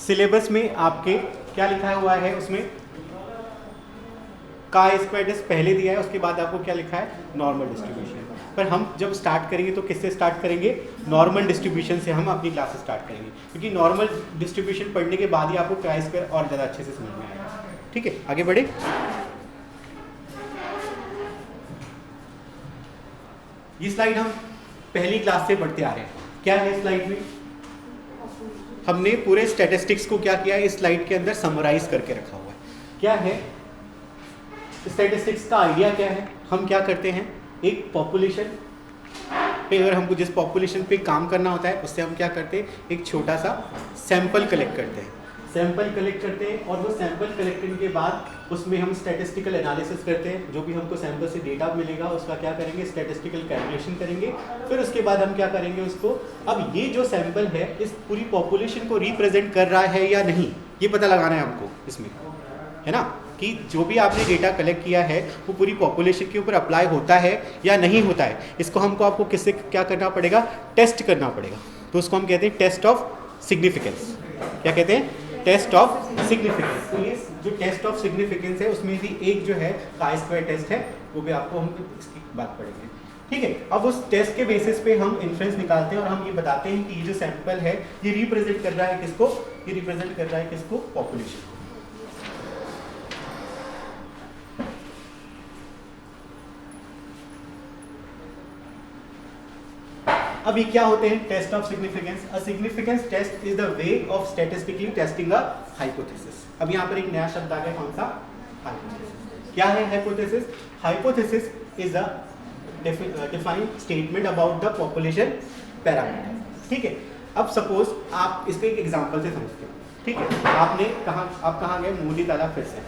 Syllabus में आपके क्या लिखा हुआ है, उसमें का स्क्वायर पहले दिया है, उसके बाद आपको क्या लिखा है, नॉर्मल डिस्ट्रीब्यूशन। पर हम जब स्टार्ट करेंगे तो किससे स्टार्ट करेंगे, नॉर्मल डिस्ट्रीब्यूशन से हम अपनी क्लासेस स्टार्ट करेंगे, क्योंकि नॉर्मल डिस्ट्रीब्यूशन पढ़ने के बाद ही आपको का स्क्वायर और ज़्यादा अच्छे से समझ में आएगा। ठीक है, आगे बढ़े। ये स्लाइड हम पहली क्लास से पढ़ते आ रहे हैं। क्या है स्लाइड में, हमने पूरे स्टैटिस्टिक्स को क्या किया है, इस स्लाइड के अंदर समराइज करके रखा हुआ है। क्या है स्टैटिस्टिक्स का आइडिया, क्या है, हम क्या करते हैं, एक पॉपुलेशन पे अगर हमको जिस पॉपुलेशन पे काम करना होता है उससे हम क्या करते हैं, एक छोटा सा सैंपल कलेक्ट करते हैं, सैंपल कलेक्ट करते हैं और वो सैंपल कलेक्ट करने के बाद उसमें हम स्टैटिस्टिकल एनालिसिस करते हैं। जो भी हमको सैंपल से डेटा मिलेगा उसका क्या करेंगे, स्टैटिस्टिकल कैलकुलेशन करेंगे। फिर उसके बाद हम क्या करेंगे उसको, अब ये जो सैंपल है इस पूरी पॉपुलेशन को रिप्रेजेंट कर रहा है या नहीं, ये पता लगाना है हमको इसमें, है ना, कि जो भी आपने डेटा कलेक्ट किया है वो पूरी पॉपुलेशन के ऊपर अप्लाई होता है या नहीं होता है। इसको आपको किससे क्या करना पड़ेगा, टेस्ट करना पड़ेगा। तो उसको हम कहते हैं टेस्ट ऑफ सिग्निफिकेंस। क्या कहते हैं, टेस्ट ऑफ सिग्निफिकेंस। तो ये जो टेस्ट ऑफ सिग्निफिकेंस है उसमें भी एक जो है का स्क्वायर टेस्ट है, वो भी आपको हम इसकी बात पढ़ेंगे। ठीक है, अब उस टेस्ट के बेसिस पे हम इन्फ्रेंस निकालते हैं और हम ये बताते हैं कि ये जो सैंपल है ये रिप्रेजेंट कर रहा है किसको, ये रिप्रेजेंट कर रहा है किसको, पॉपुलेशन को। अब ये क्या होते हैं, test of significance. A significance test is the way of statistically testing a hypothesis. अब यहाँ पर एक नया शब्द आ गया, कौन सा, हाइपोथेसिस। क्या है hypothesis, hypothesis is a defined statement about the population parameter. ठीक है, अब सपोज आप इसको एक एग्जांपल से समझते हो। ठीक है, आप कहाँ गए, मूली तालाब फिश से,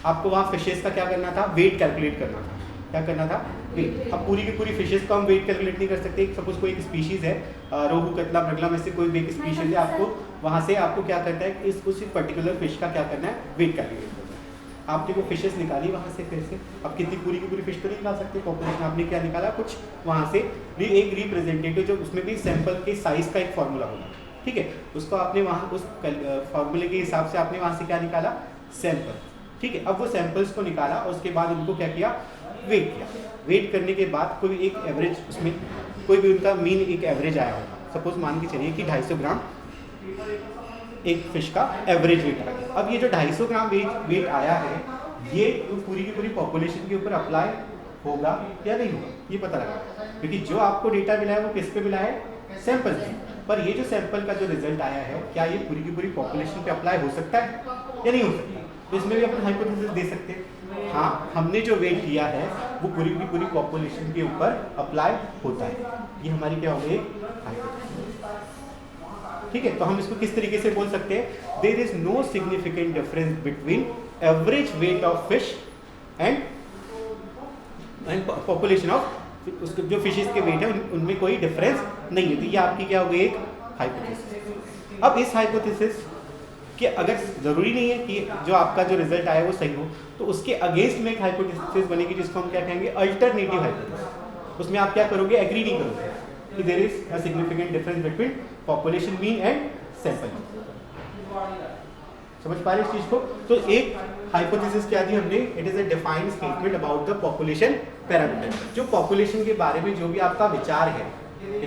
आपको वहाँ फिशेस का क्या करना था, वेट कैलकुलेट करना था। क्या करना था, वेट। अब पूरी की पूरी फिशेस को हम वेट कैलकुलेट नहीं कर सकते। सपोज कोई एक स्पीशीज है, रोहू, कतला, मृगला में से कोई भी एक स्पीशीज है, आपको वहाँ से आपको क्या करना है, उस पर्टिकुलर फिश का क्या करना है, वेट कैलकुलेट करना है। आपने वो फिशेस निकाली वहाँ से, फिर से अब कितनी पूरी की पूरी फिश तो नहीं निकाल सकते, पॉपुलेशन आपने क्या निकाला, कुछ वहाँ से भी एक रिप्रेजेंटेटिव, जो उसमें भी सैंपल के साइज का एक फॉर्मूला होगा। ठीक है, उसको आपने वहाँ उस फॉर्मूले के हिसाब से आपने वहाँ से क्या निकाला, सैंपल। ठीक है, अब वो सैंपल्स को निकाला और उसके बाद उनको क्या किया, वेट किया। वेट करने के बाद कोई एक एवरेज, उसमें कोई भी उनका मीन एक एवरेज आया होगा। सपोज मान के चलिए कि 250 ग्राम एक फिश का एवरेज वेट आ गया। अब ये जो 250 ग्राम वेट आया है, ये पूरी की पूरी पॉपुलेशन के ऊपर अप्लाई होगा या नहीं होगा, ये पता लगा, क्योंकि जो आपको डेटा मिला है वो किस पे मिला है, सैंपल पे। पर ये जो सैंपल का जो रिजल्ट आया है, क्या ये पूरी की पूरी पॉपुलेशन पे अप्लाई हो सकता है या नहीं हो सकता। तो इसमें भी अपन हाइपोथेसिस दे सकते हैं, हाँ, हमने जो वेट किया है वो पूरी की पूरी पॉपुलेशन के ऊपर अप्लाई होता है। ये हमारी क्या हो गई, हाइपोथेसिस। ठीक है, तो हम इसको किस तरीके से बोल सकते हैं, there is no significant difference between average weight of fish and population of, जो फिशेस के वेट है उनमें कोई डिफरेंस नहीं है। तो ये आपकी क्या हो गई, एक हाइपोथेसिस। अब इस हाइपोथेसिस कि अगर ज़रूरी नहीं है कि जो आपका जो रिजल्ट आया वो सही हो, तो उसके अगेंस्ट में एक हाइपोथेसिस बनेगी जिसको हम क्या कहेंगे, अल्टरनेटिव हाइपोथेसिस। उसमें आप क्या करोगे, एग्री नहीं करोगे कि there is a significant difference between population mean and sample. समझ पा रहे इस चीज को। तो एक हाइपोथेसिस क्या दी हमने, it is a defined statement about the population parameter. जो पॉपुलेशन के बारे में जो भी आपका विचार है,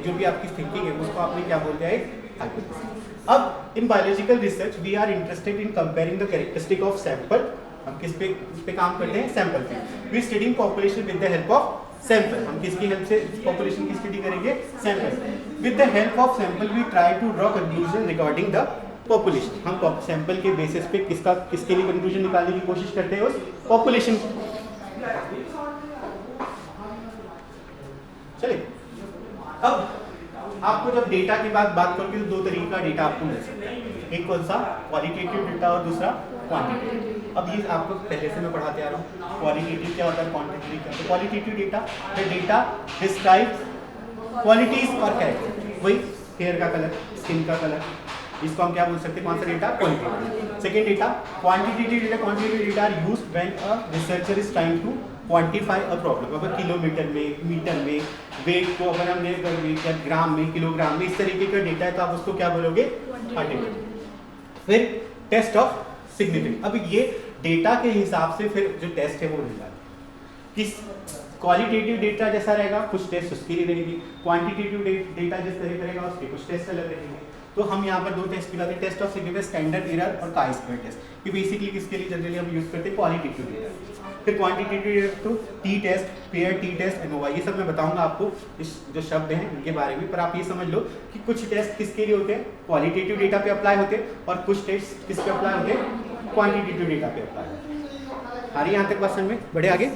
जो भी आपकी थिंकिंग है, उसको आपने क्या बोलते हैं, हाइपोथेसिस। अब in biological research we are interested in comparing the characteristic of sample. हम किस पे काम करते हैं, सैंपल पे। We studying population with the help of sample. हम किसकी हेल्प से पॉपुलेशन की स्टडी करेंगे, sample. With the help of sample we try to draw conclusion regarding the population. हम सैंपल के बेसिस पे किसके लिए कंक्लूजन निकालने की कोशिश करते हैं, उस पॉपुलेशन की। चलिए, अब आपको जब डेटा की बात करोगे तो दो तरीके का डेटा आपको मिल सकता है। एक कौन सा, क्वालिटेटिव डेटा, और दूसरा क्वांटिटेटिव। अब ये आपको पहले से मैं पढ़ाते आ रहा हूँ, क्वालिटेटिव क्या होता है, क्वांटिटेटिव क्या होता है। Qualitative data, the data describes qualities और कैरेक्टर। वही हेयर का कलर, स्किन का कलर, इसको हम क्या बोल सकते हैं, कौन सा data, qualitative. Second data quantitative data. Quantitative data are used when a researcher is trying to quantify a problem. अगर किलोमीटर में, मीटर में, वेट को अगर हमने ग्राम में, किलोग्राम में, इस तरीके का डेटा है तो आप उसको क्या बोलोगे, क्वांटिटेटिव। फिर टेस्ट ऑफ सिग्निफिकेंस। अब ये डेटा के हिसाब से फिर जो टेस्ट है वो मिल जाता है। किस क्वालिटेटिव डेटा जैसा रहेगा कुछ टेस्ट उसके लिए रहेगी, क्वांटिटेटिव डेटा जिस तरह करेगा उसके कुछ टेस्ट अलग रहेंगे। तो हम यहाँ पर दो टेस्ट मिलाते हैं, test of significance, standard error और काई स्क्वायर टेस्ट। ये बेसिकली किसके लिए जनरली हम यूज करते हैं, क्वालिटेटिव डेटा। फिर क्वांटिटेटिव डेटा तो T test, pair T test, ANOVA, ये सब मैं बताऊंगा आपको इस जो शब्द हैं इनके बारे में। पर आप ये समझ लो कि कुछ टेस्ट किसके लिए होते हैं, क्वालिटेटिव डेटा पे अप्लाई होते हैं, और कुछ टेस्ट किस पे अप्लाई होते हैं, क्वांटिटेटिव डेटा पे अप्लाई होते हैं। आ रही है यहाँ तक बात समझ में? बढ़े आगे।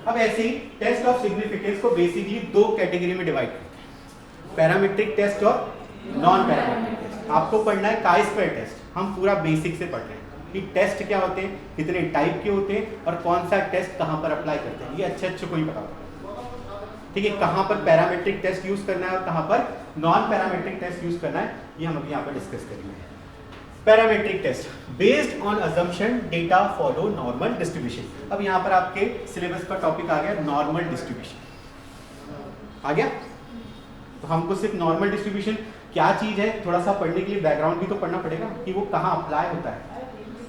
अब ऐसे ही टेस्ट ऑफ सिग्निफिकेंस को बेसिकली दो कैटेगरी में डिवाइड करते हैं, पैरामीट्रिक टेस्ट और नॉन पैरामीट्रिक टेस्ट। आपको पढ़ना है काई स्क्वायर टेस्ट, हम पूरा बेसिक से पढ़ रहे हैं कि टेस्ट क्या होते हैं, कितने टाइप के होते हैं और कौन सा टेस्ट कहां पर अप्लाई करते हैं, ये अच्छे को ही पता होगा। ठीक है, कहां पर पैरामीट्रिक टेस्ट यूज करना है और कहां पर नॉन पैरामीट्रिक टेस्ट यूज करना है, ये हम अभी यहाँ पर डिस्कस करेंगे। Parametric test based on assumption data follow normal distribution. अब यहाँ पर आपके सिलेबस का टॉपिक आ गया नॉर्मल डिस्ट्रीब्यूशन आ गया। तो हमको सिर्फ नॉर्मल डिस्ट्रीब्यूशन क्या चीज है थोड़ा सा पढ़ने के लिए बैकग्राउंड भी तो पढ़ना पड़ेगा कि वो कहाँ अप्लाई होता है।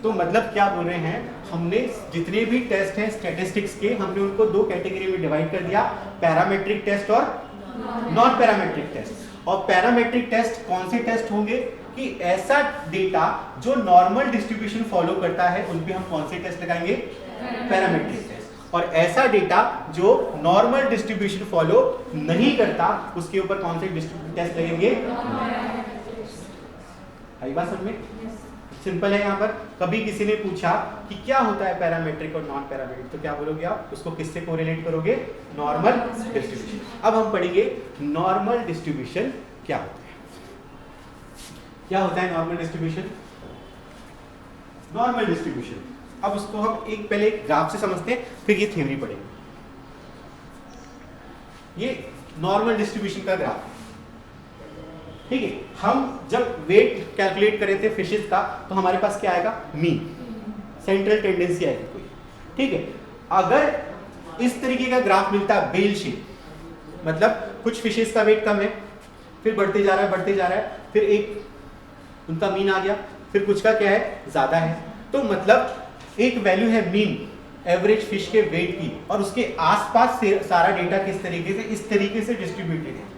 तो मतलब क्या बोल रहे हैं, हमने जितने भी टेस्ट हैं स्टैटिस्टिक्स के, हमने उनको दो कैटेगरी में डिवाइड कर दिया, पैरामीट्रिक टेस्ट और नॉन पैरामीट्रिक टेस्ट। और पैरामीट्रिक टेस्ट कौन से टेस्ट होंगे कि ऐसा डेटा जो नॉर्मल डिस्ट्रीब्यूशन फॉलो करता है उन पे हम कौन से टेस्ट लगाएंगे, पैरामीट्रिक टेस्ट। और ऐसा डेटा जो नॉर्मल डिस्ट्रीब्यूशन फॉलो नहीं करता उसके ऊपर कौन से टेस्ट लगेंगे। आई बात समझ में? सिंपल है। यहाँ पर कभी किसी ने पूछा कि क्या होता है पैरामीट्रिक और नॉन पैरामीट्रिक, तो क्या बोलोगे आप, उसको किससे कोरिलेट करोगे, नॉर्मल डिस्ट्रीब्यूशन। अब हम पढ़ेंगे नॉर्मल डिस्ट्रीब्यूशन क्या होता है। क्या होता है नॉर्मल डिस्ट्रीब्यूशन? नॉर्मल डिस्ट्रीब्यूशन, अब उसको हम एक पहले एक ग्राफ से समझते हैं, फिर ये थ्योरी पढ़ेंगे। ये नॉर्मल डिस्ट्रीब्यूशन का ग्राफ, ठीक है। हम जब वेट कैलकुलेट करे थे फिशेस का तो हमारे पास क्या आएगा, मीन, सेंट्रल टेंडेंसी आएगी कोई, ठीक है। अगर इस तरीके का ग्राफ मिलता है बेल शेप, मतलब कुछ फिशेस का वेट कम है, फिर बढ़ते जा रहा है बढ़ते जा रहा है, फिर एक उनका मीन आ गया, फिर कुछ का क्या है, ज्यादा है, तो मतलब एक वैल्यू है मीन, एवरेज फिश के वेट की, और उसके आसपास से सारा डेटा किस तरीके से, इस तरीके से डिस्ट्रीब्यूटेड है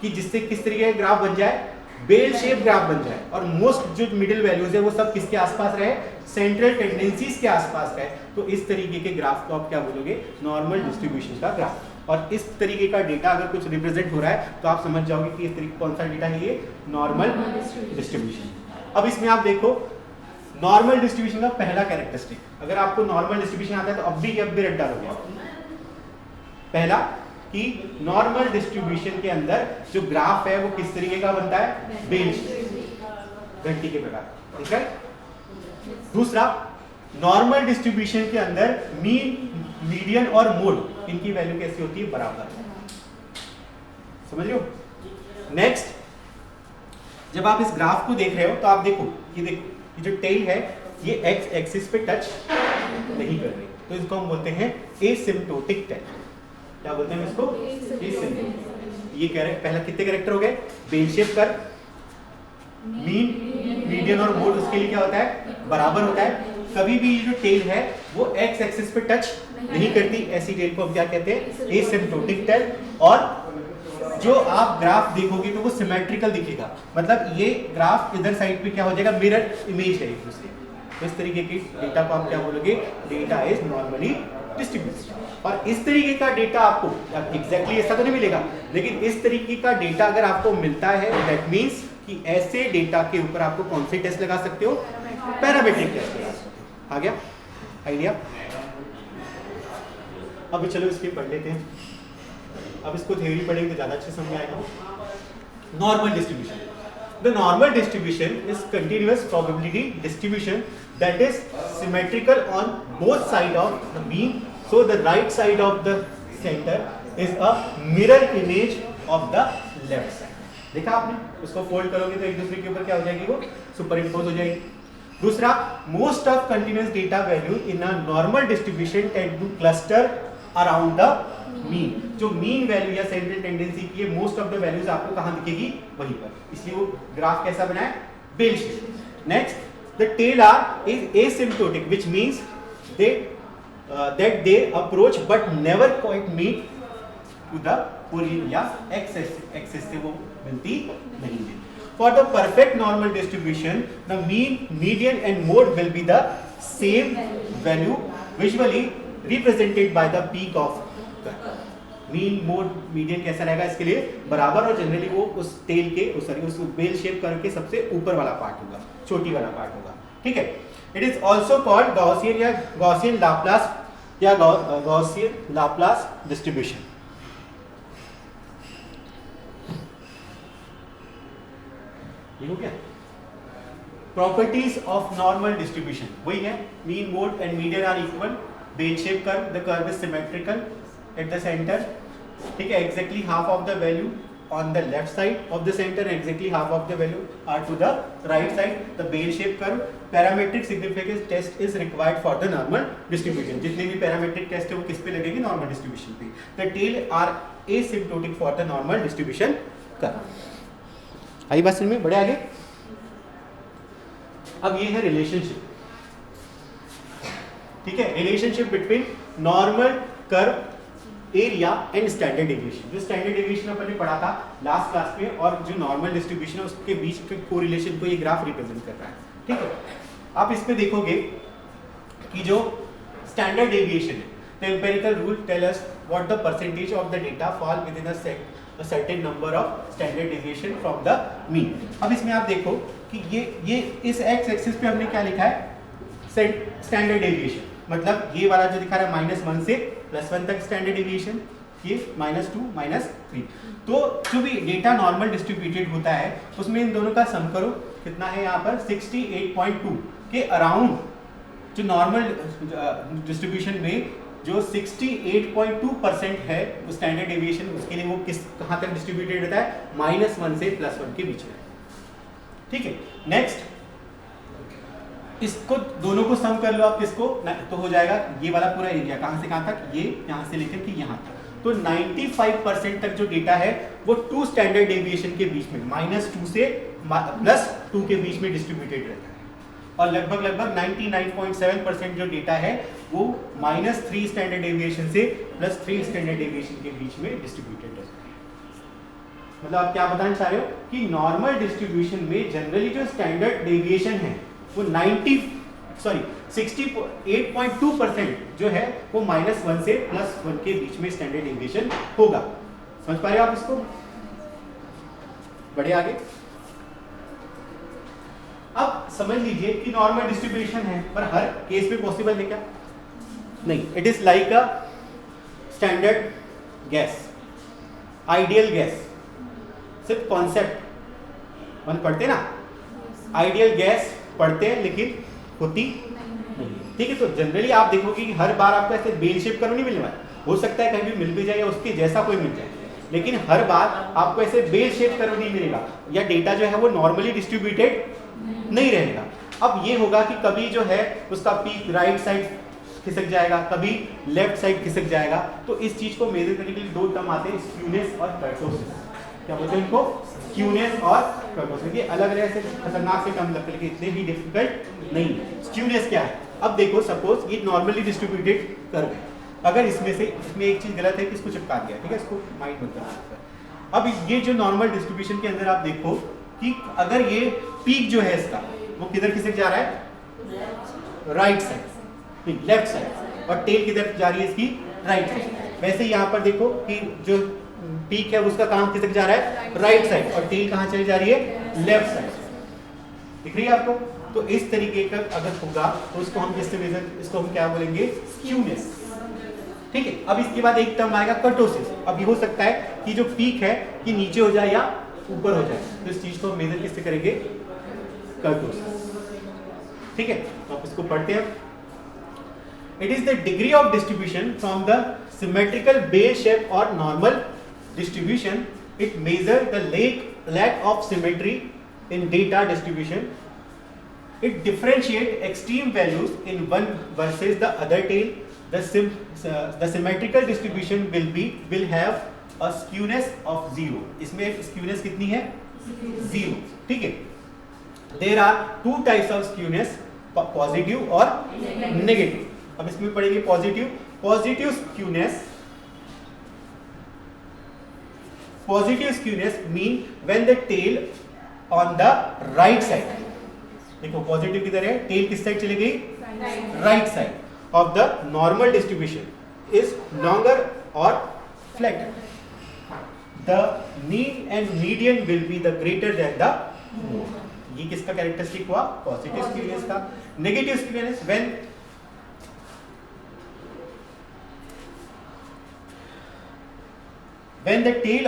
कि जिससे किस तरीके का ग्राफ बन जाए, बेल शेप ग्राफ बन जाए। और मोस्ट जो मिडिल वैल्यूज है वो सब किसके आसपास रहे, सेंट्रल टेंडेंसीज के आसपास रहे। तो इस तरीके के ग्राफ को आप क्या बोलोगे, नॉर्मल डिस्ट्रीब्यूशन का ग्राफ। और इस तरीके का डेटा अगर कुछ रिप्रेजेंट हो रहा है तो आप समझ जाओगे कि इस तरीके कौन सा डेटा है, ये नॉर्मल डिस्ट्रीब्यूशन। अब इसमें आप देखो नॉर्मल डिस्ट्रीब्यूशन का पहला कैरेक्टरिस्टिक, अगर आपको नॉर्मल डिस्ट्रीब्यूशन आता है तो अब भी रट डालोगे आप। पहला कि नॉर्मल डिस्ट्रीब्यूशन के अंदर जो ग्राफ है वो किस तरीके का बनता है, बेल शेप, घंटी के प्रकार, ठीक है। दूसरा, नॉर्मल डिस्ट्रीब्यूशन के अंदर मीन, मीडियन और मोड, इनकी वैल्यू कैसी होती है, बराबर, समझ रहे हो। नेक्स्ट, जब आप इस ग्राफ को देख रहे हो तो आप देखो ये जो टेल है ये एक्स एक्सिस पे टच नहीं कर रही, तो इसको हम बोलते हैं एसिम्प्टोटिक टेल। क्या बोलते हैं इसको, एसिम्प्टोटिक। ये पहला कितने कैरेक्टर हो गए, बेल शेप कर, मीन, मीडियन और मोड, उसके लिए क्या होता है, बराबर होता है। कभी भी ये जो टेल है वो एक्स एक्सिस पे टच नहीं करती, ऐसी टेल को हम क्या कहते हैं, एसिम्प्टोटिक टेल। और जो आप ग्राफ देखोगे तो वो सिमेट्रिकल दिखेगा, मतलब ये ग्राफ इधर साइड पे क्या हो जाएगा, मिरर इमेज है एक दूसरे। तो इस तरीके की डेटा को आप क्या बोलोगे, डेटा इज नॉर्मली डिस्ट्रीब्यूटेड। और इस तरीके का डेटा आपको एग्जैक्टली ऐसा तो नहीं मिलेगा, लेकिन इस तरीके का डेटा अगर आपको मिलता है दैट मीन्स कि ऐसे डेटा के ऊपर आपको कौन से टेस्ट लगा सकते हो, पैरामीट्रिक टेस्ट लगा सकते हो। आ गया आइडिया। अब चलो इसके पढ़ लेते हैं। अब इसको थ्योरी पढ़ेंगे तो ज्यादा अच्छे समझ में आएगा। Normal distribution, the normal distribution is continuous probability distribution that is symmetrical on both side of the mean, so the right side of the center is a mirror image of the left side। देखा आपने, उसको fold करोगे तो एक दूसरे के ऊपर क्या हो जाएगी, वो सुपर इम्पोज हो जाएगी। दूसरा, most of continuous data value in a normal distribution tend two cluster around the mean. जो मीन वैल्यू या सेंट्रल टेंडेंसी की है मोस्ट ऑफ द वैल्यूज आपको कहां दिखेगी, वहीं पर, इसलिए वो ग्राफ कैसा बना है, bell shape. Next the tail are is asymptotic which means they that they approach but never quite meet to the origin या एक्सेस से वो मिलती नहीं है। For the perfect normal distribution, the mean, median and mode will be the same value visually represented by the peak of curve. Mean, mode, median कैसा रहेगा इसके लिए बराबर, और जनरली वो उस टेल के उस बेल शेप कर्व के सबसे ऊपर वाला पार्ट होगा, चोटी वाला पार्ट होगा, ठीक है। It is also called Gaussian या गॉसियन लाप्लास या गॉसियन लाप्लास डिस्ट्रीब्यूशन। ये हो गया प्रॉपर्टीज ऑफ नॉर्मल डिस्ट्रीब्यूशन, वही है, mean, mode and median are equal, bell shape curve, the curve is symmetrical at the centre, ठीक है, exactly half of the value on the left side of the center and exactly half of the value are to the right side, the bell shaped curve. Parametric significance test is required for the normal distribution. जितने भी parametric test है वो किस पे लगेंगे, normal distribution पे। The tail are asymptotic for the normal distribution curve। आई बात समझ में, बड़े आगे। अब ये है रिलेशनशिप, ठीक है, relationship between normal curve area and standard deviation. जो स्टैंडर्ड डेविएशन अपन ने पढ़ा था लास्ट क्लास में और जो नॉर्मल डिस्ट्रीब्यूशन है उसके बीच के कोरिलेशन को ये ग्राफ रिप्रेजेंट कर रहा है, ठीक है। आप इसमें देखोगे कि जो स्टैंडर्ड डेविएशन है, the empirical rule tell us what the percentage of the data fall within a certain number of standard deviation from the mean. अब इसमें आप देखो कि ये इस एक्स एक्सिस पे हमने क्या लिखा है, स्टैंडर्ड डेविएशन, मतलब ये वाला जो दिखा रहा है -1 से +1 तक स्टैंडर्ड डेविएशन, ये -2 -3। तो जो भी डेटा नॉर्मल डिस्ट्रीब्यूटेड होता है उसमें इन दोनों का सम करो, कितना है यहाँ पर 68.2 के अराउंड। जो नॉर्मल डिस्ट्रीब्यूशन में जो 68.2% है स्टैंडर्ड डेविएशन, उसके लिए वो कहाँ तक डिस्ट्रीब्यूटेड रहता है, -1 से +1 के बीच में, ठीक है। नेक्स्ट इसको दोनों को सम कर लो आप, किसको, तो हो जाएगा ये वाला पूरा एरिया कहां से कहां तक, ये यहां से लेकर के यहां तक। तो 95% तक जो डेटा है वो 2 स्टैंडर्ड डेविएशन के बीच में, -2 से +2 के बीच में डिस्ट्रीब्यूटेड रहता है, और लगभग 99.7% जो डेटा है वो -3 स्टैंडर्ड डेविएशन से +3 स्टैंडर्ड डेविएशन के बीच में डिस्ट्रीब्यूटेड रहता है। मतलब आप क्या बताना चाह रहे हो कि नॉर्मल डिस्ट्रीब्यूशन में जनरली जो स्टैंडर्ड डेविएशन है वो 68.2% जो है वो -1 से +1 के बीच में स्टैंडर्ड डेविएशन होगा। समझ पा रहे हो आप इसको, बढ़े आगे। अब समझ लीजिए कि नॉर्मल डिस्ट्रीब्यूशन है पर हर केस में पॉसिबल है क्या, नहीं। It is like a standard gas, ideal gas, सिर्फ कॉन्सेप्ट मन पढ़ते ना, आइडियल गैस पढ़ते हैं लेकिन होती नहीं, ठीक है। तो जनरली आप देखोगे कि हर बार आपको ऐसे बेल शेप कर्व नहीं मिलने वाला, हो सकता है कहीं भी मिल भी जाए या उसके जैसा कोई मिल जाए, लेकिन हर बार आपको ऐसे बेल शेप कर्व नहीं मिलेगा, या डेटा जो है वो नॉर्मली डिस्ट्रीब्यूटेड नहीं रहेगा। अब ये होगा कि कभी जो है उसका पीक राइट साइड खिसक जाएगा, कभी लेफ्ट साइड खिसक जाएगा। तो इस चीज को मेजर करने के लिए 2 टर्म आते हैं, स्क्यूनेस और कर्टोसिस। क्या बोलते हैं इनको, स्क्यूनेस और कर्टोसिस। ये अलग अलग से खतरनाक से टर्म लगते हैं लेकिन इतने भी डिफिकल्ट नहीं है। स्क्यूनेस क्या है, अब देखो सपोज ये नॉर्मली डिस्ट्रीब्यूटेड कर्व है, अगर इसमें एक चीज गलत है कि इसको चिपका दिया, ठीक है, इसको माइंड मत करना। अब ये जो नॉर्मल डिस्ट्रीब्यूशन के अंदर आप देखो कि अगर ये पीक जो है इसका वो किधर खिसक जा रहा है, राइट साइड, लेफ्ट साइड, और टेल किधर जा रही है इसकी, राइट साइड। वैसे यहाँ पर देखो कि जो पीक है उसका कहां खिसक जा रहा है, राइट साइड, और टेल कहां चली जा रही है, लेफ्ट साइड। दिख रही है आपको। तो इस तरीके का अगर होगा तो उसको हम किससे मेजर, इसको हम क्या बोलेंगे, स्क्यूनेस, ठीक है। अब इसके बाद एक टर्म आएगा कर्टोसिस। अब ये हो सकता है कि जो पीक है कि नीचे हो जाए या ऊपर हो जाए, तो इस चीज को मेजर किससे करेंगे, कर्टोसिस, ठीक है। तो आप इसको पढ़ते हैं। It is the degree of distribution from the symmetrical bell shape और normal distribution. It measure the lack of symmetry in data distribution. It differentiate extreme values in one versus the other tail. the symmetrical distribution will have a skewness of 0. इसमें skewness कितनी है? 0. ठीक है. There are two types of skewness, positive और negative. अब इसमें पढ़ेंगे positive. Positive skewness mean when the tail on the right side. देखो पॉजिटिव किधर है? टेल किस साइड चली गई? Right side of the normal distribution is longer और flatter. The mean and median will be the greater than the mode. ये किसका characteristic हुआ? पॉजिटिव स्क्यूनेस का. Negative skewness when the tail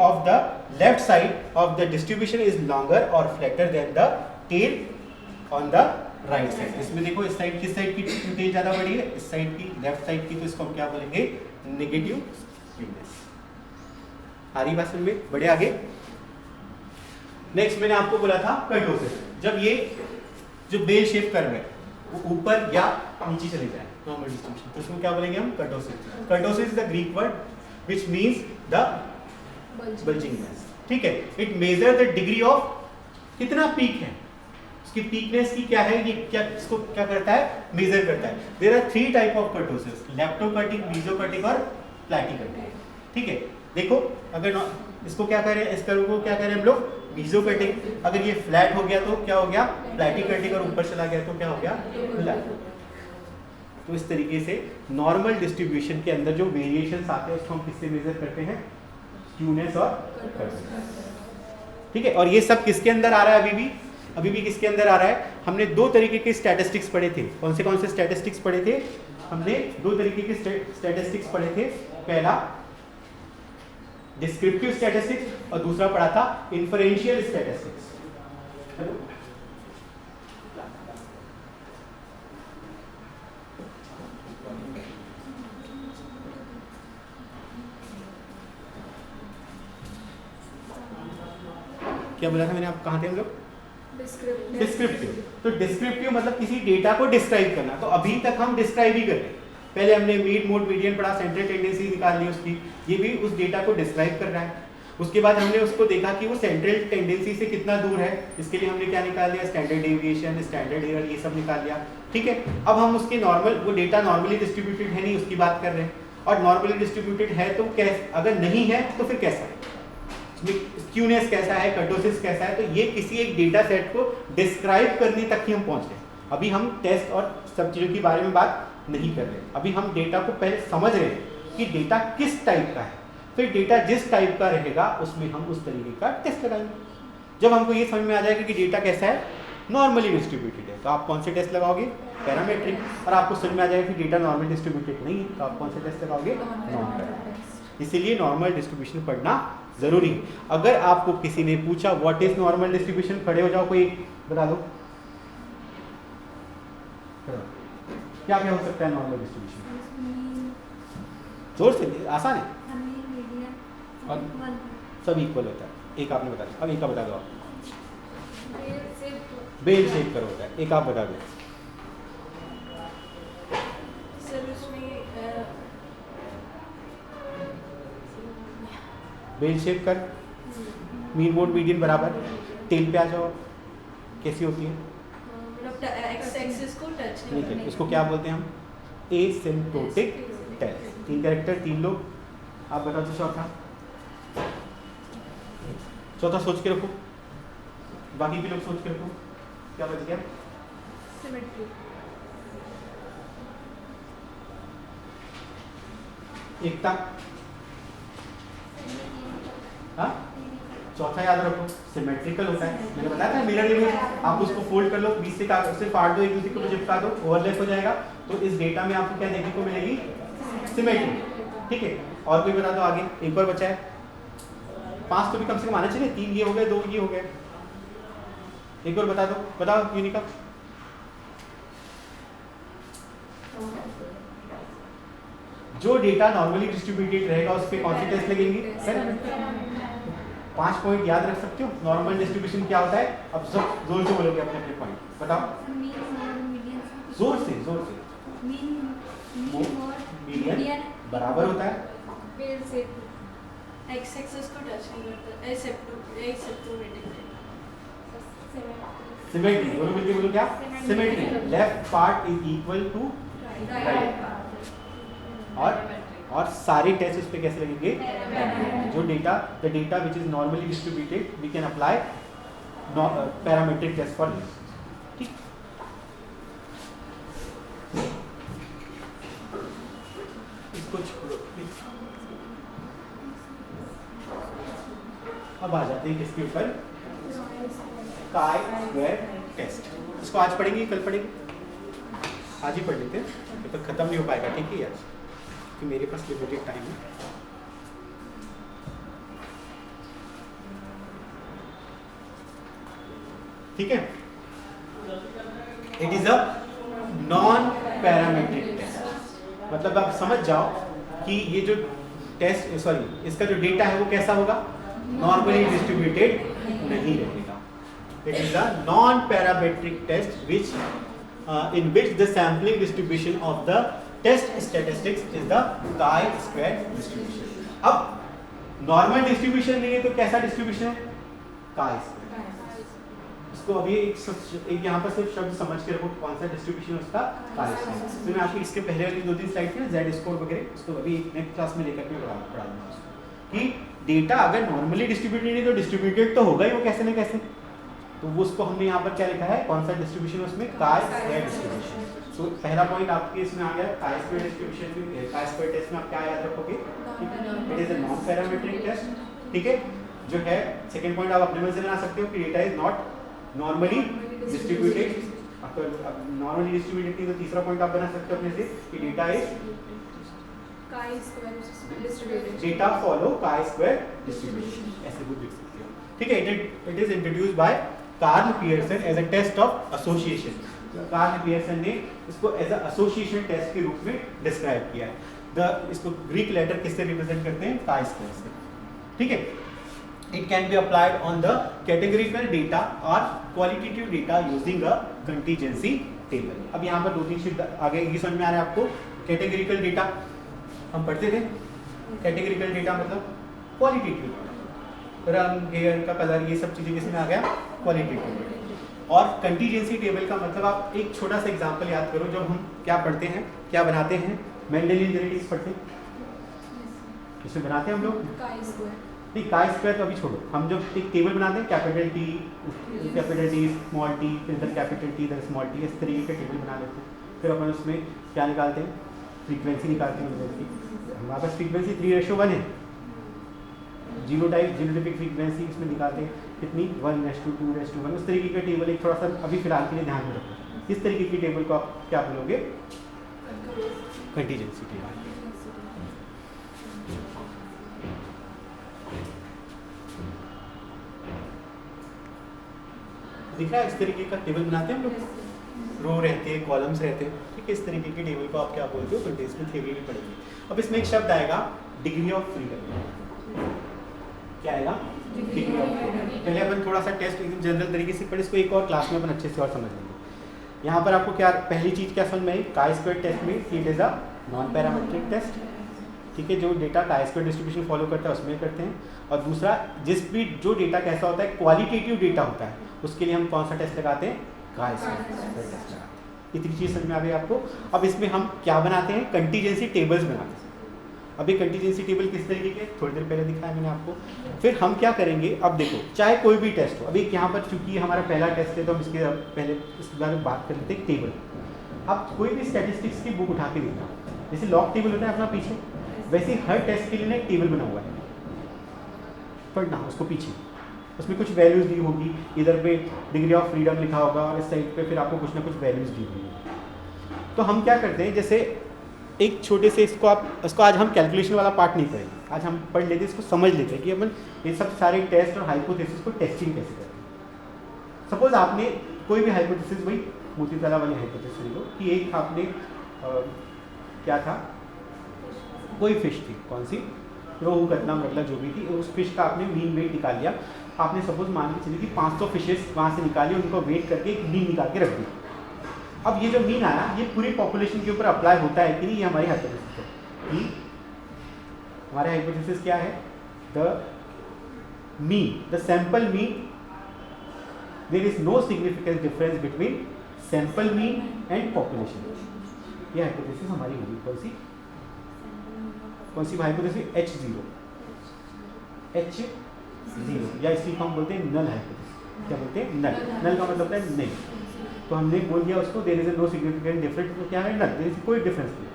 of the left side of the distribution is longer or flatter than the tail on the right side. इसमें देखो इस side किस side की tell ज्यादा बड़ी है? इस साइड की, लेफ्ट साइड की. तो इसको हम क्या बोलेंगे? Negative skewness. आ रही बात समझ में? बढ़े आगे. नेक्स्ट मैंने आपको बोला था कर्टोसिस. जब ये जो बेल शेप कर्व है वो ऊपर या नीचे चले जाए नॉर्मल डिस्ट्रीब्यूशन, तो इसको क्या बोलेंगे हम? Kurtosis. Kurtosis is the Greek word which means the bulging mass. ठीक है. It measure the degree of कितना पीक है, उसकी पीकनेस की क्या है, ये क्या इसको क्या करता है? मेजर करता है. There are three type of kurtosis, leptokurtic, mesokurtic और प्लैटिकर्टिक. ठीक है. देखो अगर इसको क्या करें, इस कर्व को क्या करें हम लोग? मेसोकर्टिक. अगर ये फ्लैट हो गया तो क्या हो गया? प्लैटिकर्टिक. और ऊपर चला गया तो क्या हो गया? फ्लैट. तो इस तरीके से नॉर्मल डिस्ट्रीब्यूशन के अंदर जो वेरिएशंस आते हैं उसको हम किससे मेजर करते हैं? स्क्यूनेस और कर्टोसिस. ठीक है. और ये सब किसके अंदर आ रहा है? अभी भी किसके अंदर आ रहा है? हमने दो तरीके के स्टैटिस्टिक्स पढ़े थे. कौन से स्टैटिस्टिक्स पढ़े थे? हमने दो तरीके के स्टैटिस्टिक्स पढ़े थे. पहला डिस्क्रिप्टिव स्टैटिस्टिक्स और दूसरा पढ़ा था इन्फरेंशियल स्टैटिस्टिक्स. क्या बोला था मैंने? आप कहाँ थे हम लोग? डिस्क्रिप्टिव. तो डिस्क्रिप्टिव मतलब किसी डेटा को डिस्क्राइब करना. तो अभी तक हम डिस्क्राइब ही कर रहे हैं. पहले हमने मीन, मोड, मीडियन पढ़ा, सेंट्रल टेंडेंसी निकाल ली उसकी. ये भी उस डेटा को डिस्क्राइब कर रहा है. उसके बाद हमने उसको देखा कि वो सेंट्रल टेंडेंसी से कितना दूर है. इसके लिए हमने क्या निकाल लिया? स्टैंडर्ड डेविएशन, स्टैंडर्ड एरर, ये सब निकाल लिया. ठीक है. अब हम उसके नॉर्मल, वो डेटा नॉर्मली डिस्ट्रीब्यूटेड है नहीं, उसकी बात कर रहे हैं. और नॉर्मली डिस्ट्रीब्यूटेड है तो कैसे, अगर नहीं है तो फिर कैसा है, स्क्यूनेस कैसा है, कर्टोसिस कैसा है. तो ये किसी एक डेटा सेट को डिस्क्राइब करने तक ही हम पहुंच रहे हैं. अभी हम टेस्ट और सब चीज़ों के बारे में बात नहीं कर रहे. अभी हम डेटा को पहले समझ रहे हैं कि डेटा किस टाइप का है. फिर डेटा जिस टाइप का रहेगा उसमें हम उस तरीके का टेस्ट लगाएंगे. जब हमको ये समझ में आ जाएगा कि डेटा कैसा है, नॉर्मली डिस्ट्रीब्यूटेड है, तो आप कौन से टेस्ट लगाओगे? पैरामेट्रिक. और आपको समझ में आ जाएगा कि डेटा नॉर्मल डिस्ट्रीब्यूटेड नहीं है, तो आप कौन से टेस्ट लगाओगे? Non parametric. इसीलिए नॉर्मल डिस्ट्रीब्यूशन पढ़ना जरूरी है. अगर आपको किसी ने पूछा व्हाट इज नॉर्मल डिस्ट्रीब्यूशन, खड़े हो जाओ, कोई बता दो. क्या क्या हो सकता है नॉर्मल डिस्ट्रीब्यूशन? जोर से, आसान है. और सब इक्वल होता है. एक आपने बता दिया, अब एक का बता दो. आप बेल शेप कर होता है. एक आप बता दो. बेल शेप कर, मीन, मोड, मीडियन बराबर. टेल पे आ जाओ. कैसी होती है? एक्स एक्सिस को टच नहीं करते. इसको क्या बोलते हैं हम? Asymptotic tell. 3 कैरेक्टर, 3 लोग. आप बता दो चौथा सोच के रखो. बाकी भी लोग सोच के रखो. क्या बच गया? सिमेट्री. एकता. हाँ, चौथा याद रखो सिमेट्रिकल होता है. मैंने बताया था मिरर इमेज. आप उसको फोल्ड कर लो, बीच से कागज से फाड़ दो, एक दूसरे को चिपका दो, ओवरलैप हो जाएगा. तो इस डेटा में आपको क्या देखने को मिलेगी? सिमेट्री. ठीक है. और कोई बता दो आगे. एक और बचा है. 5 तो भी कम से कम आना चाहिए. 3 ये हो गए, 2 ये हो गए. एक और बता दो. बताओ यूनिका. जो डेटा नॉर्मली डिस्ट्रीब्यूटेड रहेगा उस पर कौन सी टेस्ट लगेंगी? 5 पॉइंट याद रख सकते हो. नॉर्मल डिस्ट्रीब्यूशन क्या होता है? अब सब जोर से बोलोगे अपने अपने पॉइंट. बताओ जोर से. मीडियन बराबर होता है एक्स एक्सिस को टच नहीं करता एसिम्प्टोमेटिक सिमेट्री, दोनों मिलके बोलो क्या? Symmetry. Left part is equal to right. और सारे टेस्ट इस पे कैसे लगेंगे? जो data, the data which is normally distributed, we can apply parametric test for this. ठीक, इसको छोड़ो। अब आ जाते हैं किसके ऊपर? Chi square test. इसको आज पढ़ेंगे, कल पढ़ेंगे? आज ही पढ़ लेते हैं, तो खत्म नहीं हो पाएगा, ठीक है यार, कि मेरे पास लिमिटेड टाइम है। ठीक है, it is a non parametric test. मतलब आप समझ जाओ कि ये जो टेस्ट, सॉरी, इसका जो डेटा है वो कैसा होगा? नॉर्मली डिस्ट्रीब्यूटेड नहीं रहेगा। It is a non parametric test which in which the sampling distribution of the test statistics is the chi-square distribution. अब नॉर्मल डिस्ट्रीब्यूशन नहीं है तो कैसा डिस्ट्रीब्यूशन है? chi-square। इसको अभी एक यहाँ पर सिर्फ शब्द समझ के रखो, कौन सा डिस्ट्रीब्यूशन है उसका? chi-square। तो मैं आपको इसके पहले वाली 2-3 स्लाइड थी ना, Z स्कोर वगैरह, उसको अभी नेक्स्ट क्लास में लेकर के पढ़ा दूंगा कि डेटा अगर नॉर्मली डिस्ट्रीब्यूटेड नहीं तो डिस्ट्रीब्यूटेड तो होगा ही वो कैसे न कैसे। तो वो उसको हमने यहाँ पर क्या लिखा है, कौन सा डिस्ट्रीब्यूशन उसमें? chi-square distribution. तो पहला पॉइंट आपके इसमें आ गया, chi-square डिस्ट्रीब्यूशन में, chi-square टेस्ट में आप क्या याद रखोगे? It is a non parametric test. ठीक है, जो है सेकंड पॉइंट आप अपने मन से बना सकते हो कि data is not normally distributed. Normally distributed नहीं तो तीसरा पॉइंट आप बना सकते हो अपने से कि data is data follow chi-square distribution, ऐसे कुछ लिख सकते हो। ठीक है, it is introduced by Karl Pearson as a test of association. Karl Pearson ने इसको एज अ एसोसिएशन टेस्ट के रूप में डिस्क्राइब किया है। इसको ग्रीक लेटर किससे रिप्रेजेंट करते हैं? chi-square से। ठीक है, it can be applied on the categorical data और qualitative data using a contingency table. अब यहाँ पर 2-3 शब्द आगे ये समझ में आ रहा है आपको? कैटेगरिकल डेटा हम पढ़ते थे, कैटेगरिकल डेटा मतलब क्वालिटेटिव, रंग, हेयर का कलर, ये सब चीज़ें किसमें आ गया? क्वालिटेटिव। और कंटीजेंसी टेबल का मतलब आप एक छोटा सा एग्जांपल याद करो, जब हम क्या पढ़ते हैं, क्या बनाते हैं? मेंडेलियन जेनेटिक्स पढ़ते हैं, इसमें बनाते हैं हम लोग नहीं, chi-square तो अभी छोड़ो, हम जब एक टेबल बनाते हैं, कैपिटल टी, स्मॉल टी, फिर कैपिटल टी, इधर स्मॉल टी, इस तरीके का टेबल बना लेते हैं। फिर अपन उसमें क्या निकालते हैं? फ्रीक्वेंसी निकालते हैं। हमारे पास फ्रीक्वेंसी 3:1 है, जीनोटाइपिक फ्रीक्वेंसी इसमें निकालते हैं कितनी? 1:2:1। उस तरीके का टेबल एक थोड़ा सा अभी फिलहाल के लिए ध्यान में रखो। इस तरीके की टेबल को आप क्या बोलोगे? Contingency table. दिख रहा है? इस तरीके का टेबल बनाते हैं हम लोग, रो रहते हैं, कॉलम्स रहते हैं। ठीक है, इस तरीके के टेबल को आप क्या बोलते हो? कंटीजेंसी थ्योरी में पढ़ेंगे। अब इसमें एक शब्द आएगा, डिग्री ऑफ फ्रीडम। क्या आएगा? Degree of freedom. पहले अपन थोड़ा सा टेस्ट जनरल तरीके से पढ़े, इसको एक और क्लास में अपन अच्छे से और समझ लेंगे। यहाँ पर आपको क्या पहली चीज़ क्या समझ में आई? chi-square टेस्ट में it is a non parametric test. ठीक है, जो डेटा chi-square डिस्ट्रीब्यूशन फॉलो करता है उसमें करते हैं। और दूसरा, जो डेटा कैसा होता है, क्वालिटेटिव डेटा होता है, उसके लिए हम कौन सा टेस्ट लगाते हैं? chi-square टेस्ट लगाते हैं। इतनी चीज़ समझ में आ गई आपको? अब इसमें हम क्या बनाते हैं? कंटीजेंसी टेबल्स बनाते हैं। अभी कंटीजेंसी टेबल किस तरीके के थोड़ी देर पहले दिखाया मैंने आपको। फिर हम क्या करेंगे? अब देखो, चाहे कोई भी टेस्ट हो, अभी यहाँ पर चूंकि हमारा पहला टेस्ट है तो हम इसके पहले इसके बारे में बात कर लेते हैं। टेबल, आप कोई भी स्टैटिस्टिक्स की बुक उठा के देखना, जैसे लॉग टेबल होता है अपना पीछे, वैसे हर टेस्ट के लिए एक टेबल बना हुआ है, पढ़ना उसको पीछे, उसमें कुछ वैल्यूज़ दी होगी, इधर पे डिग्री ऑफ फ्रीडम लिखा होगा और इस साइड पे फिर आपको कुछ ना कुछ वैल्यूज़ दी होगी। तो हम क्या करते हैं, जैसे एक छोटे से इसको आज हम कैलकुलेशन वाला पार्ट नहीं पढ़ेंगे, आज हम पढ़ लेते हैं, इसको समझ लेते हैं कि अपन ये सब सारे टेस्ट और हाइपोथेसिस को टेस्टिंग कैसे करते हैं। सपोज आपने कोई भी हाइपोथेसिस, वही मोती तालाब वाली हाइपोथेसिस लो कि एक आपने क्या था, कोई फिश थी, कौन सी, रोहू, कतला, मतलब जो भी थी, उस फिश का आपने मीन वेट निकाल लिया। आपने सपोज मान के चलिए कि 500 फिशेस वहाँ से निकाली, उनको वेट करके एक मीन निकाल के रख दी। अब ये जो मीन आया ये पूरी पॉपुलेशन के ऊपर अप्लाई होता है कि नहीं, ये हमारी हाइपोथेसिस है कि हमारे हाइपोथेसिस क्या है, the sample mean, there is no significant difference between sample mean and population. ये हाइपोथेसिस हमारी होगी कौन सी हाइपोथेसिस, H0 या इसी को हम बोलते हैं नल हाइपोथेसिस। क्या बोलते हैं, नल। नल का मतलब है नहीं, तो हमने बोल दिया उसको there is no significant difference, तो क्या है नल, देयर इज कोई डिफरेंस नहीं।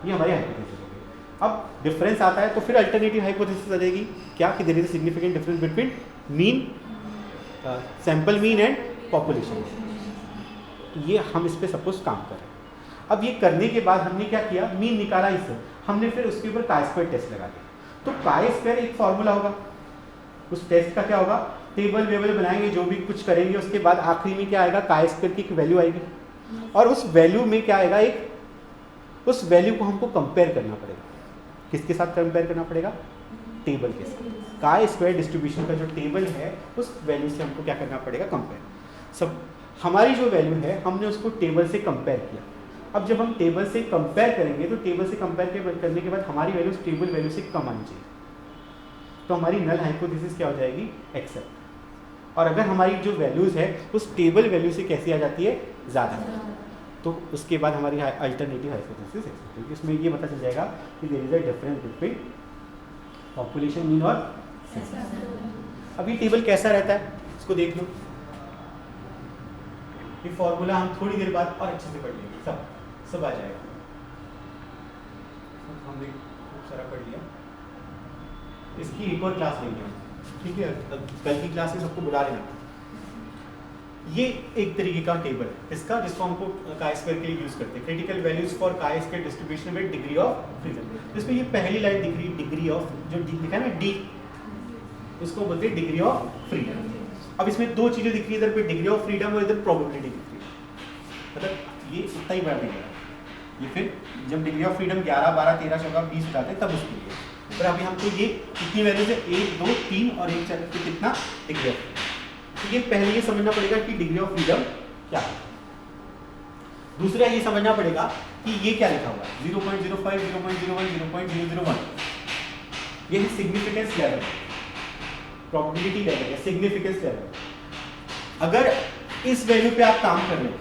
ये हमारी हाइपोथेसिस हो गई। अब डिफरेंस आता है तो फिर अल्टरनेटिव हाइपोथेसिस आ जाएगी क्या, कि there is significant difference between mean, sample mean and population. ये हम इस पे सपोज काम कर रहे हैं। अब ये करने के बाद हमने क्या किया, मीन निकाला इससे, हमने फिर उसके ऊपर काई स्क्वायर टेस्ट लगा दिया। तो काई स्क्वायर एक फॉर्मूला होगा, उस टेस्ट का क्या होगा, टेबल वेबल बनाएंगे, जो भी कुछ करेंगे, उसके बाद आखिरी में क्या आएगा, काई स्क्वायर की एक वैल्यू आएगी, और उस वैल्यू में क्या आएगा, एक उस वैल्यू को हमको कंपेयर करना पड़ेगा। किसके साथ कंपेयर करना पड़ेगा, टेबल के साथ। काई स्क्वायर डिस्ट्रीब्यूशन का जो टेबल है उस वैल्यू से हमको क्या करना पड़ेगा, कंपेयर। सब हमारी जो वैल्यू है हमने उसको टेबल से कंपेयर किया। अब जब हम टेबल से कंपेयर करेंगे तो टेबल से कंपेयर करने के बाद हमारी वैल्यू टेबल वैल्यू से कम आनी चाहिए, तो हमारी नल हाइपोथेसिस क्या हो जाएगी, एक्सेप्ट। और अगर हमारी जो वैल्यूज़ है उस टेबल वैल्यू से कैसी आ जाती है, ज़्यादा, तो उसके बाद हमारी अल्टरनेटिव हाइपोथेसिस एक्सेप्ट होगी। इसमें ये पता चल जाएगा कि there is a difference between population mean और सेंसस। अब ये टेबल कैसा रहता है इसको देख लो, ये फॉर्मूला हम थोड़ी देर बाद और अच्छे से पढ़ लेंगे, सब आ जाएगा। हमने खूब सारा पढ़ लिया, इसकी एक और क्लास लेंगे हम, ठीक है, कल की क्लास में सबको बुला लेना। ये एक तरीके का टेबल है इसका, जिसको हमको काई स्क्वायर के लिए यूज करते हैं, क्रिटिकल वैल्यूज फॉर काई square distribution with degree of freedom. इसमें ये पहली लाइन दिख रही है, डिग्री ऑफ, जो लिखा है ना डी, इसको बोलते हैं डिग्री ऑफ फ्रीडम। अब इसमें दो चीजें दिख रही है, इधर पे डिग्री ऑफ फ्रीडम और इधर प्रोबेबिलिटी दिख रही है, मतलब ये इतना ही बड़ा दिख रहा है। ये फिर जब डिग्री ऑफ फ्रीडम 11, 12, 13, 14, 20 उठाते हैं तब उसके लिए, पर अभी हमको ये कितनी वैल्यूज है, 1, 2, 3 और 1 चल के कितना डिग्री ऑफ फ्रीडम। तो ये पहले ये समझना पड़ेगा कि डिग्री ऑफ फ्रीडम क्या है। दूसरा ये समझना पड़ेगा कि ये क्या लिखा हुआ है, 0.05, 0.01, 0.001, ये है सिग्निफिकेंस लेवल, प्रोबेबिलिटी लेवल है, सिग्निफिकेंस लेवल। अगर इस वैल्यू पे आप काम कर रहे हैं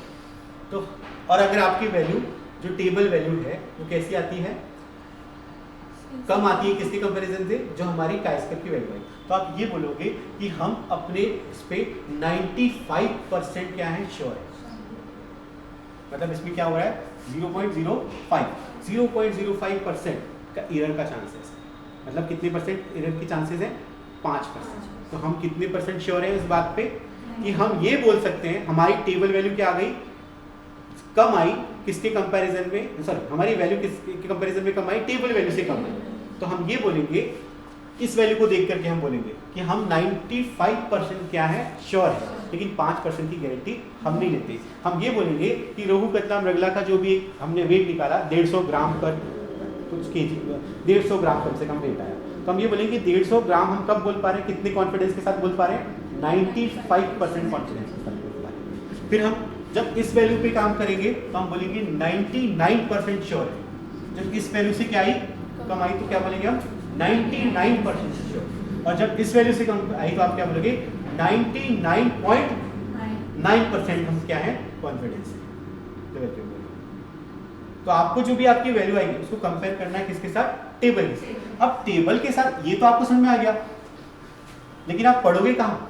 तो, और अगर आपकी वैल्यू जो टेबल वैल्यू है वो कैसी आती है, कम आती है, किसके कंपैरिजन से, जो हमारी काई स्क्वायर की वैल्यू है, तो आप ये बोलोगे कि हम अपने इस पे 95% क्या है, श्योर है। मतलब इसमें क्या हो रहा है, 0.05% का एरर का चांस है। मतलब कितने परसेंट एरर की चांसेस है, 5%। तो हम कितने परसेंट श्योर हैं इस बात पे कि हम ये बोल सकते हैं हमारी टेबल वैल्यू क्या आ गई, कम आई, किसके कंपैरिजन में, सॉरी हमारी वैल्यू किसके कंपैरिजन में कम आई, टेबल वैल्यू से कम आई। तो हम ये बोलेंगे, इस वैल्यू को देख करके हम बोलेंगे कि हम 95% क्या है, श्योर है, लेकिन 5% की गारंटी हम नहीं लेते। हम ये बोलेंगे कि रोहू कतला मृगला का जो भी हमने वेट निकाला 150 ग्राम पर कुछ केजी, 150 ग्राम कम से कम वेट आया, तो हम ये बोलेंगे 150 ग्राम हम कब बोल पा रहे हैं, कितने कॉन्फिडेंस के साथ बोल पा रहे हैं, 95% कॉन्फिडेंस के साथ बोल पा रहे हैं। फिर हम जब इस वैल्यू पे काम करेंगे तो हम बोलेंगे 99% श्योर है। जब इस वैल्यू से क्या आई, कम आई, तो क्या बोलेंगे हम 99% श्योर। और जब इस वैल्यू से कम आई तो आप क्या बोलोगे, 99.9% हम क्या है, कॉन्फिडेंस है। तो आपको जो भी आपकी वैल्यू आएगी उसको कंपेयर करना है किसके साथ, टेबल के साथ। अब टेबल के साथ ये तो आपको समझ में आ गया, लेकिन आप पढ़ोगे कहाँ,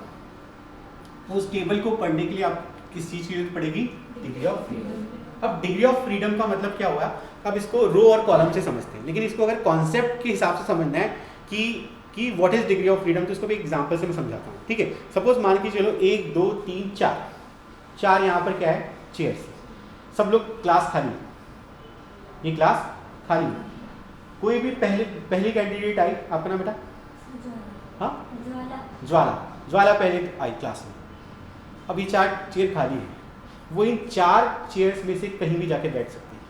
तो उस टेबल को पढ़ने के लिए आप किस चीज की जरूरत पड़ेगी, डिग्री ऑफ फ्रीडम। अब डिग्री ऑफ फ्रीडम का मतलब क्या हुआ, अब इसको रो और कॉलम से समझते हैं, लेकिन इसको अगर कॉन्सेप्ट के हिसाब से समझना है कि what is degree of freedom, तो इसको भी एग्जांपल से मैं समझाता हूँ, ठीक है। सपोज मान के चलो 1, 2, 3, 4 यहाँ पर क्या है, चेयर्स, सब लोग क्लास खाली, ये क्लास खाली, कोई भी पहली कैंडिडेट आई, आपका नाम बेटा, हाँ, ज्वाला पहले आई क्लास में। अब ये 4 चेयर खाली है, वो इन 4 चेयर्स में से कहीं भी जाके बैठ सकती है,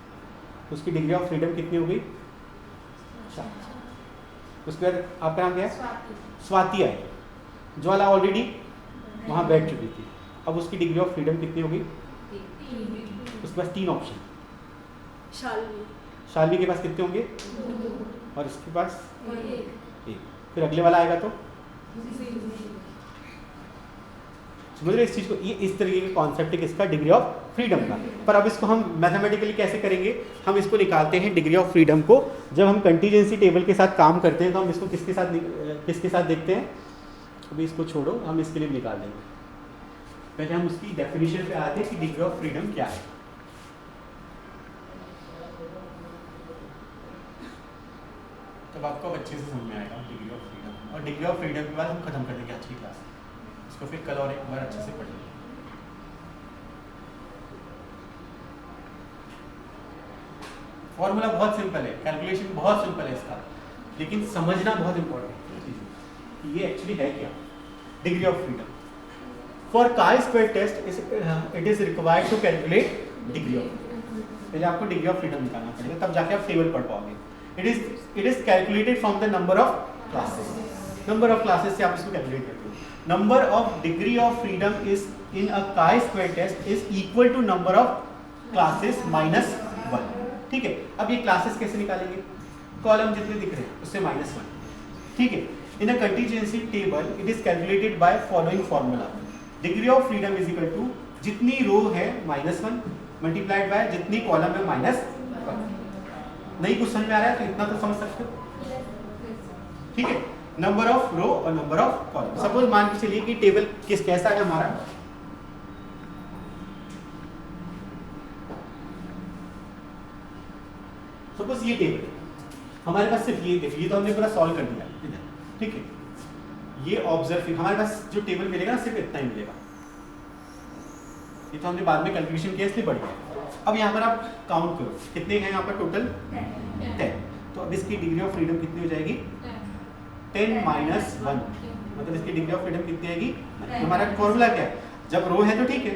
तो उसकी डिग्री ऑफ फ्रीडम कितनी हो गई, 4। उसके बाद आपका नाम क्या है, स्वाति आई, ज्वाला ऑलरेडी वहाँ बैठ चुकी थी, अब उसकी डिग्री ऑफ फ्रीडम कितनी हो गई, उसके पास 3 ऑप्शन। शालवी शालवी के पास कितने होंगे? और इसके पास 1। फिर अगले वाला आएगा तो समझ रहे इस चीज़ को? ये इस तरीके के कॉन्सेप्ट है किसका? डिग्री ऑफ फ्रीडम का। पर अब इसको हम मैथमेटिकली कैसे करेंगे? हम इसको निकालते हैं डिग्री ऑफ फ्रीडम को जब हम कंटीजेंसी टेबल के साथ काम करते हैं। तो हम इसको किसके साथ देखते हैं? अभी इसको छोड़ो, हम इसके लिए भी निकाल देंगे। पहले हम उसकी डेफिनेशन पे आते हैं कि डिग्री ऑफ फ्रीडम क्या है। तब आपको अच्छे से समझ में आएगा डिग्री ऑफ फ्रीडम। और डिग्री ऑफ फ्रीडम के बाद हम खत्म कर देंगे आज की क्लास। इसको फिर कल और एक बार अच्छे से पढ़ लेंगे। फॉर्मूला बहुत सिंपल है, कैलकुलेशन बहुत सिंपल है इसका, लेकिन समझना बहुत इंपॉर्टेंट है ये एक्चुअली है क्या। Degree of freedom for chi-square test it is required to calculate degree of freedom. पहले आपको डिग्री ऑफ फ्रीडम निकालना पड़ेगा, तब जाके आप टेबल पढ़ पाओगे। It is calculated from the number of classes. Number of classes से आप इसको कैलकुलेट करते हो। Number of degree of freedom is in a chi-square test is equal to number of classes minus 1। ठीक है, अब ये क्लासेस कैसे निकालेंगे? कॉलम जितने दिख रहे हैं उससे -1। ठीक है, in a contingency table it is calculated by following formula. Degree of freedom is equal to जितनी रो है -1 मल्टीप्लाइड बाय जितनी कॉलम है -1। नहीं कुछ समझ में आ रहा है तो इतना तो समझ सकते हो। ठीक है, नंबर ऑफ रो और नंबर ऑफ कॉलम। सपोज मान के चलिए कि टेबल कैसा है हमारा, सपोज ये टेबल हमारे पास सिर्फ ये देखिए, ये तो हमने पूरा सॉल्व कर दिया इधर। ठीक है, ये ऑब्जर्व हमारे पास जो टेबल मिलेगा ना सिर्फ इतना ही मिलेगा। ये तो हमने बाद में कैलकुलेशन किया इसलिए बढ़ गया। अब यहाँ पर आप काउंट करो कितने हैं यहाँ पर टोटल 10। तो अब इसकी डिग्री ऑफ फ्रीडम कितनी हो जाएगी? 10 माइनस 1, मतलब इसकी डिग्री ऑफ फ्रीडम कितनी आएगी? तो हमारा फॉर्मूला क्या है? जब रो है तो ठीक है,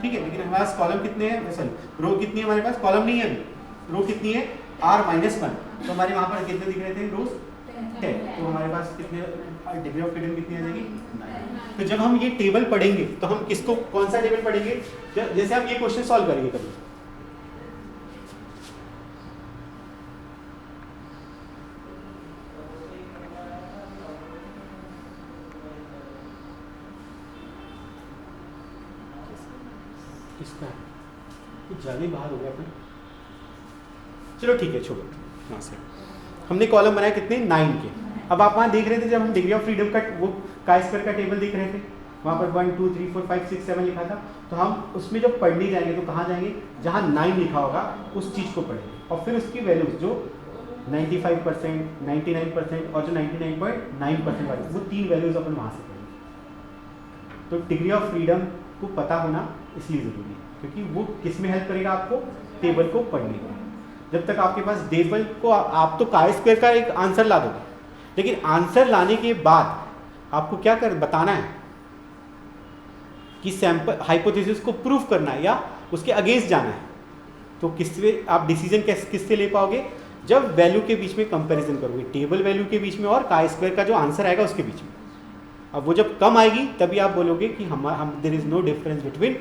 लेकिन हमारे पास कॉलम कितने हैं? सॉरी रो कितनी है हमारे पास? कॉलम नहीं है अभी, रो कितनी है? r-1। तो हमारे वहाँ पर कितने दिख रहे थे रोज? 10। तो हमारे पास कितने डिग्री ऑफ फ्रीडम कितनी आ जाएगी? 9। तो जब हम ये टेबल पढ़ेंगे तो हम किसको, कौन सा टेबल पढ़ेंगे? जैसे हम ये क्वेश्चन सॉल्व करेंगे कभी, किसका है? कुछ ज़्यादा बाहर हो गया अपने। चलो ठीक है, छोड़ो यहाँ से। हमने कॉलम बनाया कितने? 9 के। अब आप वहाँ देख रहे थे जब हम डिग्री ऑफ फ्रीडम का वो chi-square का टेबल देख रहे थे, वहाँ पर 1 2 3 4 5 6 7 लिखा था। तो हम उसमें जब पढ़ने जाएंगे तो कहाँ जाएंगे? जहाँ 9 लिखा होगा उस चीज़ को पढ़ेंगे, और फिर उसकी वैल्यूज जो 95%, 99% और जो 99.9% वाली, वो 3 वैल्यूज अपन वहाँ से पढ़ेंगे। तो डिग्री ऑफ फ्रीडम को पता होना इसलिए ज़रूरी है, क्योंकि वो किस में हेल्प करेगा आपको? टेबल को पढ़ने में। जब तक आपके पास टेबल को आप तो chi-square का एक आंसर ला दोगे, लेकिन आंसर लाने के बाद आपको क्या बताना है कि सैंपल हाइपोथेसिस को प्रूव करना है या उसके अगेंस्ट जाना है। तो किससे आप डिसीजन किससे ले पाओगे? जब वैल्यू के बीच में कंपैरिजन करोगे, टेबल वैल्यू के बीच में और chi-square का जो आंसर आएगा उसके बीच में। अब वो जब कम आएगी तभी आप बोलोगे कि हम there is no difference between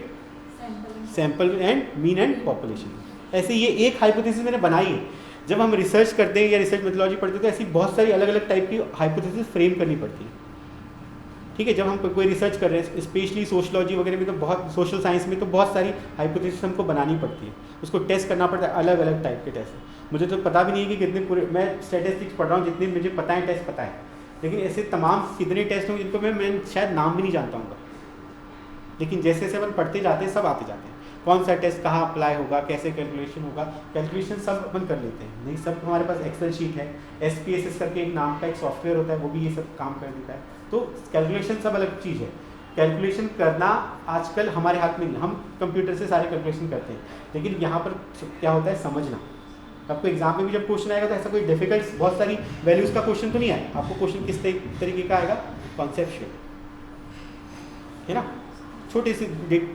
sample and mean and population. ऐसे ये एक हाइपोथेसिस मैंने बनाई है। जब हम रिसर्च करते हैं या रिसर्च मेथोडोलॉजी पढ़ते हैं तो ऐसी बहुत सारी अलग अलग टाइप की हाइपोथेसिस फ्रेम करनी पड़ती है। ठीक है, जब हम कोई रिसर्च कर रहे हैं, स्पेशली सोशलॉजी वगैरह में तो बहुत, सोशल साइंस में तो बहुत सारी हाइपोथेसिस हमको बनानी पड़ती है, उसको टेस्ट करना पड़ता है। अलग अलग टाइप के टेस्ट मुझे तो पता भी नहीं है कि कितने पूरे, मैं स्टैटिस्टिक्स पढ़ रहा हूँ, जितने मुझे पता है टेस्ट पता है, लेकिन ऐसे तमाम कितने टेस्ट होंगे जिनको मैं शायद नाम भी नहीं जानता हूँ। लेकिन जैसे जैसे अपन पढ़ते जाते हैं सब आते जाते हैं, कौन सा टेस्ट कहाँ अप्लाई होगा, कैसे कैलकुलेशन होगा, कैलकुलेशन सब अपन कर लेते हैं। नहीं, सब हमारे पास एक्सेल शीट है, SPSS करके एक नाम का एक सॉफ्टवेयर होता है, वो भी ये सब काम कर देता है। तो कैलकुलेशन सब अलग चीज़ है। कैलकुलेशन करना आजकल हमारे हाथ में नहीं, हम कंप्यूटर से सारे कैलकुलेशन करते हैं, लेकिन यहाँ पर क्या होता है समझना। आपको एग्जाम में भी जब क्वेश्चन आएगा तो ऐसा कोई डिफिकल्ट बहुत सारी वैल्यूज़ का क्वेश्चन तो नहीं आएगा, आपको क्वेश्चन किस तरीके का आएगा? कॉन्सेप्चुअल, है ना। छोटी सी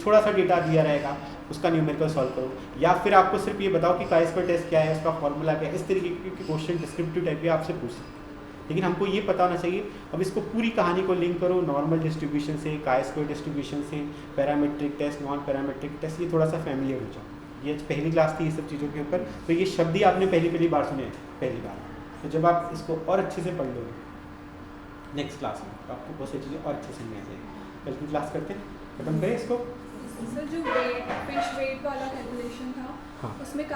थोड़ा सा डेटा दिया रहेगा, उसका न्यूमेरिकल सॉल्व करो, या फिर आपको सिर्फ ये बताओ कि chi-square टेस्ट क्या है, उसका फॉर्मूला क्या है। इस तरीके के क्वेश्चन डिस्क्रिप्टिव टाइप के आपसे पूछ सकते हैं। लेकिन हमको ये पता होना चाहिए। अब इसको पूरी कहानी को लिंक करो नॉर्मल डिस्ट्रीब्यूशन से, काई स्क्वायर डिस्ट्रीब्यूशन से, parametric test, non parametric test, ये थोड़ा सा फैमिलियर हो जाओ। ये पहली क्लास थी ये सब चीज़ों के ऊपर, तो ये शब्द ही आपने पहली बार सुने, पहली बार। तो जब आप इसको और अच्छे से पढ़ लोगे नेक्स्ट क्लास में तो आपको बहुत सी चीज़ें और अच्छे से समझ आ जाएगी। कल की क्लास करते हैं, खत्म करें इसको। सर जो वेट फिश वेट वाला कैलकुलेशन था हाँ। उसमें